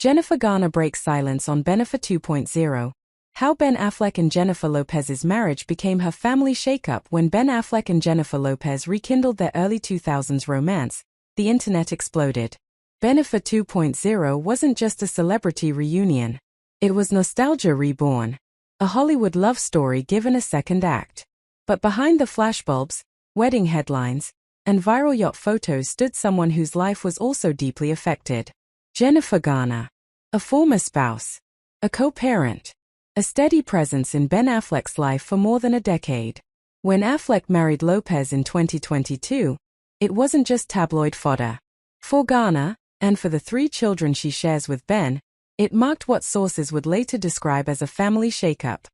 Jennifer Garner breaks silence on Bennifer 2.0. How Ben Affleck and Jennifer Lopez's marriage became her family shakeup. When Ben Affleck and Jennifer Lopez rekindled their early 2000s romance, the internet exploded. Bennifer 2.0 wasn't just a celebrity reunion. It was nostalgia reborn. A Hollywood love story given a second act. But behind the flashbulbs, wedding headlines, and viral yacht photos stood someone whose life was also deeply affected. Jennifer Garner. A former spouse. A co-parent. A steady presence in Ben Affleck's life for more than a decade. When Affleck married Lopez in 2022, it wasn't just tabloid fodder. For Garner, and for the 3 children she shares with Ben, it marked what sources would later describe as a family shakeup.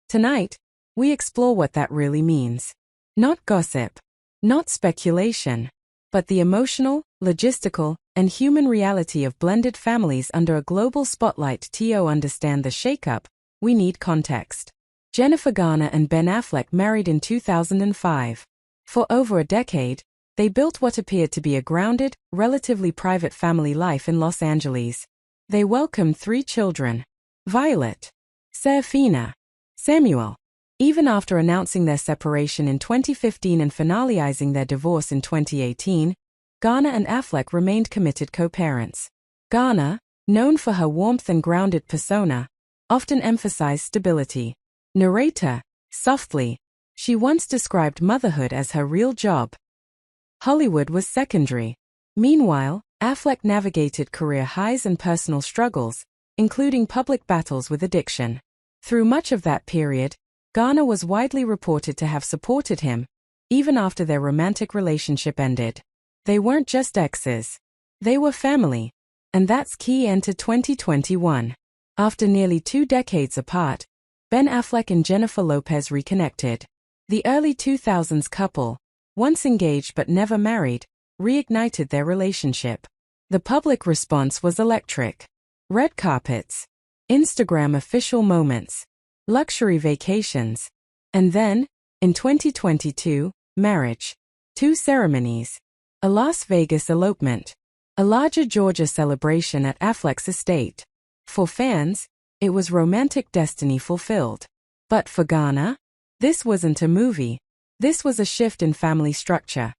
Tonight, we explore what that really means. Not gossip, not speculation, but the emotional, logistical, and human reality of blended families under a global spotlight. To understand the shakeup, we need context. Jennifer Garner and Ben Affleck married in 2005. For over a decade, they built what appeared to be a grounded, relatively private family life in Los Angeles. They welcomed 3 children: Violet, Serafina, Samuel. Even after announcing their separation in 2015 and finalizing their divorce in 2018, Garner and Affleck remained committed co-parents. Garner, known for her warmth and grounded persona, often emphasized stability. Narrator, softly, she once described motherhood as her real job. Hollywood was secondary. Meanwhile, Affleck navigated career highs and personal struggles, including public battles with addiction. Through much of that period, Garner was widely reported to have supported him, even after their romantic relationship ended. They weren't just exes. They were family. And that's key. Enter 2021. After nearly 2 decades apart, Ben Affleck and Jennifer Lopez reconnected. The early 2000s couple, once engaged but never married, reignited their relationship. The public response was electric. Red carpets, Instagram official moments, luxury vacations, and then, in 2022, marriage. 2 ceremonies. A Las Vegas elopement. A larger Georgia celebration at Affleck's estate. For fans, it was romantic destiny fulfilled. But for Garner, this wasn't a movie. This was a shift in family structure.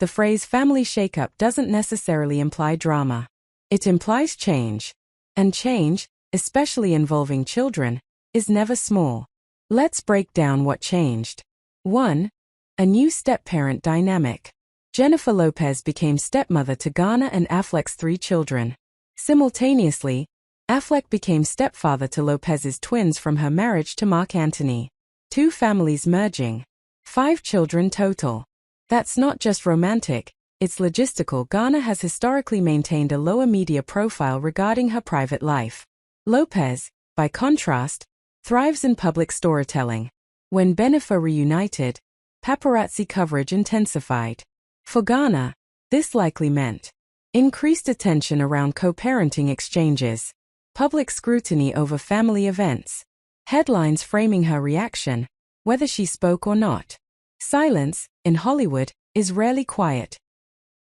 The phrase family shakeup doesn't necessarily imply drama. It implies change. And change, especially involving children, is never small. Let's break down what changed. 1. A new step-parent dynamic. Jennifer Lopez became stepmother to Garner and Affleck's 3 children. Simultaneously, Affleck became stepfather to Lopez's twins from her marriage to Mark Antony. 2 families merging. 5 children total. That's not just romantic, it's logistical. Garner has historically maintained a lower media profile regarding her private life. Lopez, by contrast, thrives in public storytelling. When Bennifer reunited, paparazzi coverage intensified. For Garner, this likely meant increased attention around co-parenting exchanges, public scrutiny over family events, headlines framing her reaction, whether she spoke or not. Silence, in Hollywood, is rarely quiet.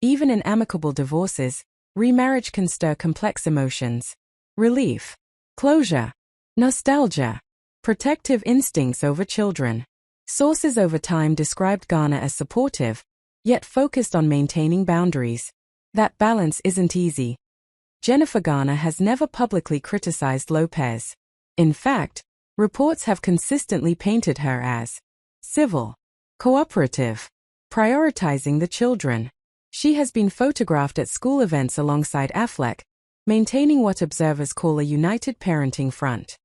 Even in amicable divorces, remarriage can stir complex emotions. Relief, closure, nostalgia, protective instincts over children. Sources over time described Garner as supportive, yet focused on maintaining boundaries. That balance isn't easy. Jennifer Garner has never publicly criticized Lopez. In fact, reports have consistently painted her as civil, cooperative, prioritizing the children. She has been photographed at school events alongside Affleck, maintaining what observers call a united parenting front.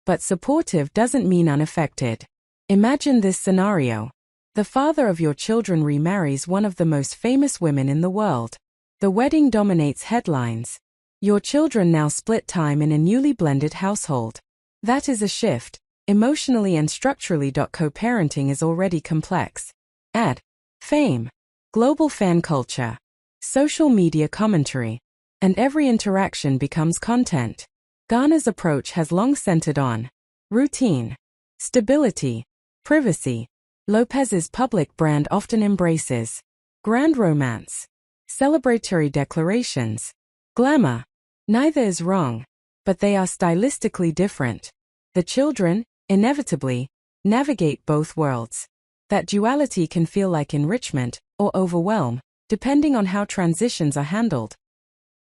But supportive doesn't mean unaffected. Imagine this scenario. The father of your children remarries one of the most famous women in the world. The wedding dominates headlines. Your children now split time in a newly blended household. That is a shift, emotionally and structurally. Co-parenting is already complex. Add fame, global fan culture, social media commentary, and every interaction becomes content. Garner's approach has long centered on routine, stability, privacy. Lopez's public brand often embraces grand romance, celebratory declarations, glamour, Neither is wrong, but they are stylistically different. The children, inevitably, navigate both worlds. That duality can feel like enrichment or overwhelm, depending on how transitions are handled.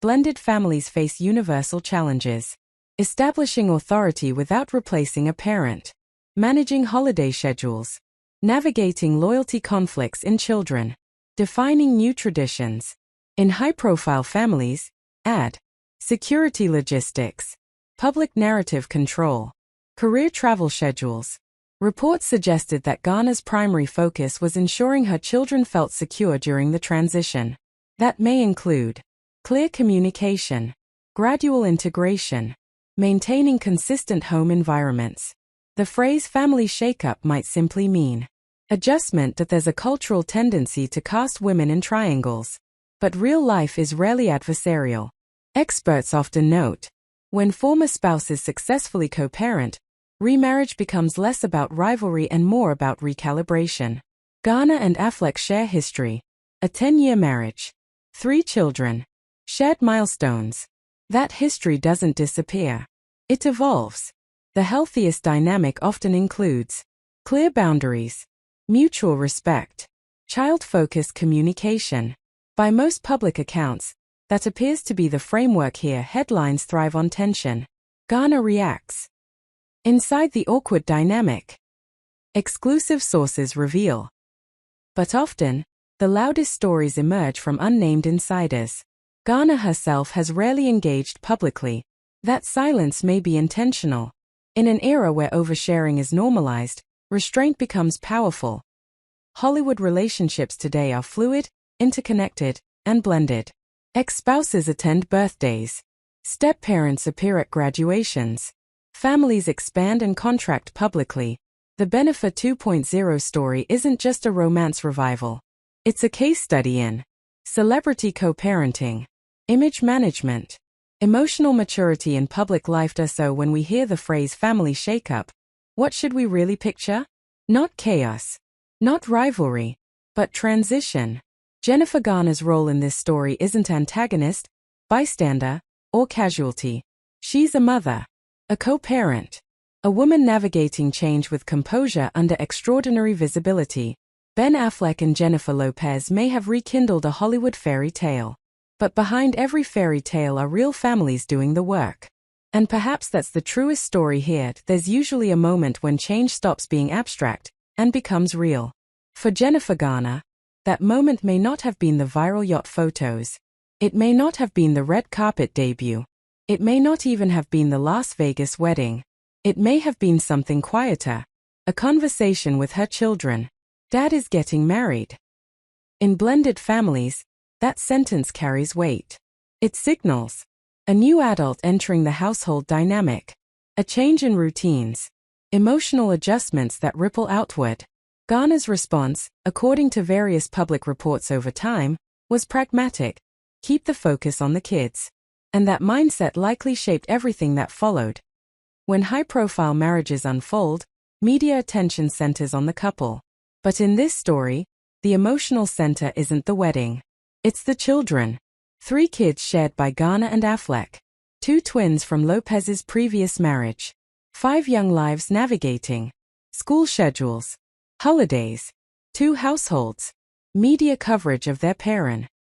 Blended families face universal challenges. Establishing authority without replacing a parent. Managing holiday schedules. Navigating loyalty conflicts in children. Defining new traditions. In high-profile families, add security logistics, public narrative control, career travel schedules. Reports suggested that Garner's primary focus was ensuring her children felt secure during the transition. That may include clear communication, gradual integration, maintaining consistent home environments. The phrase family shakeup might simply mean adjustment that there's a cultural tendency to cast women in triangles. But real life is rarely adversarial. Experts often note, when former spouses successfully co-parent, remarriage becomes less about rivalry and more about recalibration. Garner and Affleck share history. A 10-year marriage. 3 children. Shared milestones. That history doesn't disappear. It evolves. The healthiest dynamic often includes clear boundaries, mutual respect, child-focused communication. By most public accounts, that appears to be the framework here. Headlines thrive on tension. Garner reacts. Inside the awkward dynamic. Exclusive sources reveal. But often, the loudest stories emerge from unnamed insiders. Garner herself has rarely engaged publicly. That silence may be intentional. In an era where oversharing is normalized, restraint becomes powerful. Hollywood relationships today are fluid, interconnected, and blended. Ex-spouses attend birthdays. Step-parents appear at graduations. Families expand and contract publicly. The Bennifer 2.0 story isn't just a romance revival. It's a case study in celebrity co-parenting, image management, emotional maturity in public life. So when we hear the phrase family shakeup, what should we really picture? Not chaos, not rivalry, but transition. Jennifer Garner's role in this story isn't antagonist, bystander, or casualty. She's a mother, a co-parent, a woman navigating change with composure under extraordinary visibility. Ben Affleck and Jennifer Lopez may have rekindled a Hollywood fairy tale. But behind every fairy tale are real families doing the work. And perhaps that's the truest story here. There's usually a moment when change stops being abstract and becomes real. For Jennifer Garner, that moment may not have been the viral yacht photos. It may not have been the red carpet debut. It may not even have been the Las Vegas wedding. It may have been something quieter. A conversation with her children. Dad is getting married. In blended families, that sentence carries weight. It signals a new adult entering the household dynamic, a change in routines, emotional adjustments that ripple outward. Garner's response, according to various public reports over time, was pragmatic. Keep the focus on the kids. And that mindset likely shaped everything that followed. When high-profile marriages unfold, media attention centers on the couple. But in this story, the emotional center isn't the wedding. It's the children. 3 kids shared by Garner and Affleck. 2 twins from Lopez's previous marriage. 5 young lives navigating. School schedules. Holidays. 2 households. Media coverage of their parent.